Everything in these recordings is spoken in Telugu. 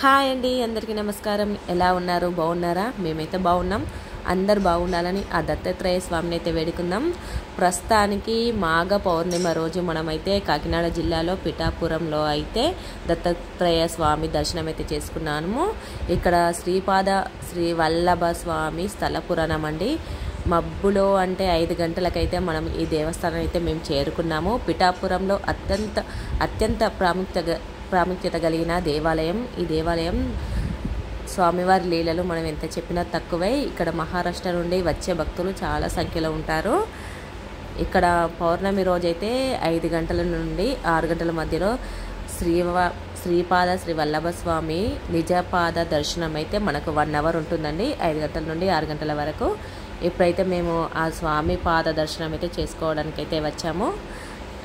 హాయ్ అండి, అందరికీ నమస్కారం. ఎలా ఉన్నారు? బాగున్నారా? మేమైతే బాగున్నాం. అందరు బాగుండాలని ఆ దత్తాత్రేయ స్వామిని అయితే వేడుకుందాం. ప్రస్తుతానికి మాఘ పౌర్ణిమ రోజు మనమైతే కాకినాడ జిల్లాలో పిఠాపురంలో అయితే దత్తాత్రేయ స్వామి దర్శనం అయితే చేసుకున్నాము. ఇక్కడ శ్రీ వల్లభ స్వామి స్థల పురాణం అండి. మబ్బులో అంటే 5 గంటలకైతే మనం ఈ దేవస్థానం అయితే మేము చేరుకున్నాము. పిఠాపురంలో అత్యంత ప్రాముఖ్యత కలిగిన దేవాలయం. ఈ దేవాలయం స్వామివారి లీలలు మనం ఎంత చెప్పినా తక్కువే. ఇక్కడ మహారాష్ట్ర నుండి వచ్చే భక్తులు చాలా సంఖ్యలో ఉంటారు. ఇక్కడ పౌర్ణమి రోజైతే 5 గంటల నుండి 6 గంటల మధ్యలో శ్రీ వల్లభ స్వామి నిజపాద దర్శనం అయితే మనకు 1 అవర్ ఉంటుందండి. 5 గంటల నుండి 6 గంటల వరకు. ఇప్పుడైతే మేము ఆ స్వామి పాద దర్శనం అయితే చేసుకోవడానికి అయితే వచ్చాము.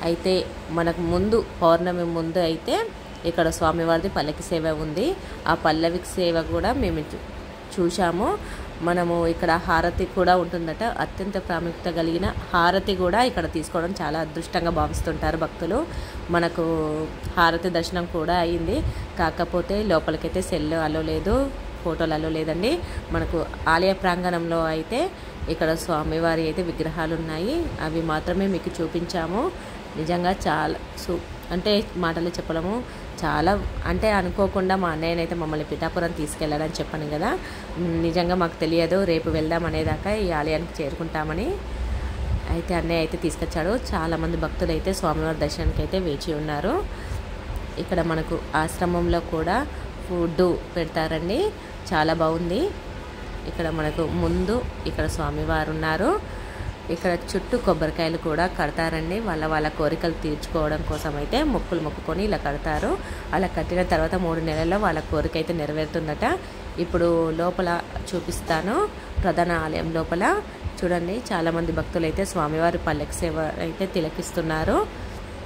అయితే మనకు పౌర్ణమి ముందు అయితే ఇక్కడ స్వామివారిది పల్లకి సేవ ఉంది. ఆ పల్లకి సేవ కూడా మేము చూసాము. మనము ఇక్కడ హారతి కూడా ఉంటుందట. అత్యంత ప్రాముఖ్యత కలిగిన హారతి కూడా ఇక్కడ తీసుకోవడం చాలా అదృష్టంగా భావిస్తుంటారు భక్తులు. మనకు హారతి దర్శనం కూడా అయింది. కాకపోతే లోపలికైతే సెల్ అలో లేదు, ఫోటోలు అలో లేదండి. మనకు ఆలయ ప్రాంగణంలో అయితే ఇక్కడ స్వామివారి అయితే విగ్రహాలు ఉన్నాయి. అవి మాత్రమే మీకు చూపించాము. నిజంగా చాలా అంటే మాటలు చెప్పలేము. చాలా అంటే అనుకోకుండా మా అన్నయ్యనైతే మమ్మల్ని పిఠాపురం తీసుకెళ్ళాలని చెప్పాను కదా. నిజంగా మాకు తెలియదు రేపు వెళ్దాం అనేదాకా ఈ ఆలయానికి చేరుకుంటామని. అయితే అన్నయ్య అయితే తీసుకొచ్చాడు. చాలామంది భక్తులు అయితే స్వామివారి దర్శనానికి అయితే వేచి ఉన్నారు. ఇక్కడ మనకు ఆశ్రమంలో కూడా ఫుడ్ పెడతారండి. చాలా బాగుంది. ఇక్కడ మనకు ఇక్కడ స్వామివారు ఉన్నారు. ఇక్కడ చుట్టూ కొబ్బరికాయలు కూడా కడతారండి. వాళ్ళ కోరికలు తీర్చుకోవడం కోసం అయితే మొక్కుకొని ఇలా కడతారు. అలా కట్టిన తర్వాత 3 నెలల్లో వాళ్ళ కోరిక అయితే నెరవేరుతుందట. ఇప్పుడు లోపల చూపిస్తాను. ప్రధాన ఆలయం లోపల చూడండి, చాలామంది భక్తులు అయితే స్వామివారి పల్లకి సేవ అయితే తిలకిస్తున్నారు.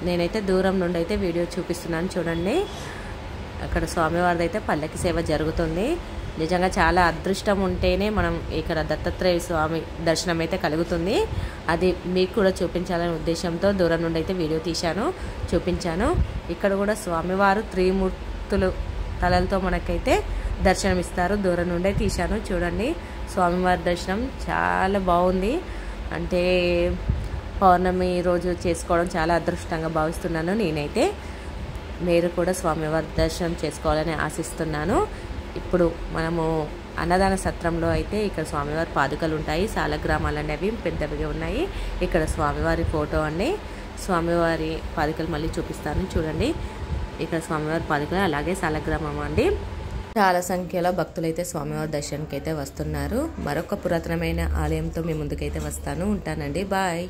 నేనైతే దూరం నుండి అయితే వీడియో చూపిస్తున్నాను. చూడండి, అక్కడ స్వామివారిది అయితే పల్లకి సేవ జరుగుతుంది. నిజంగా చాలా అదృష్టం ఉంటేనే మనం ఇక్కడ దత్తాత్రేయ స్వామి దర్శనం అయితే కలుగుతుంది. అది మీకు కూడా చూపించాలనే ఉద్దేశంతో దూరం నుండి అయితే వీడియో చూపించాను. ఇక్కడ కూడా స్వామివారు త్రిమూర్తులు తలలతో మనకైతే దర్శనం ఇస్తారు. దూరం నుండే తీశాను. చూడండి, స్వామివారి దర్శనం చాలా బాగుంది. అంటే పౌర్ణమి రోజు చేసుకోవడం చాలా అదృష్టంగా భావిస్తున్నాను నేనైతే. మీరు కూడా స్వామివారి దర్శనం చేసుకోవాలని ఆశిస్తున్నాను. ఇప్పుడు మనము అన్నదాన సత్రంలో అయితే ఇక్కడ స్వామివారి పాదుకలు ఉంటాయి. సాలగ్రామాలు అనేవి పెద్దవిగా ఉన్నాయి. ఇక్కడ స్వామివారి ఫోటో అండి. స్వామివారి పాదుకలు మళ్ళీ చూపిస్తాను. చూడండి, ఇక్కడ స్వామివారి పాదుకలు, అలాగే సాలగ్రామం అండి. చాలా సంఖ్యలో భక్తులు అయితే స్వామివారి దర్శనానికి అయితే వస్తున్నారు. మరొక పురాతనమైన ఆలయంతో మీ ముందుకైతే వస్తాను. ఉంటానండి. బాయ్.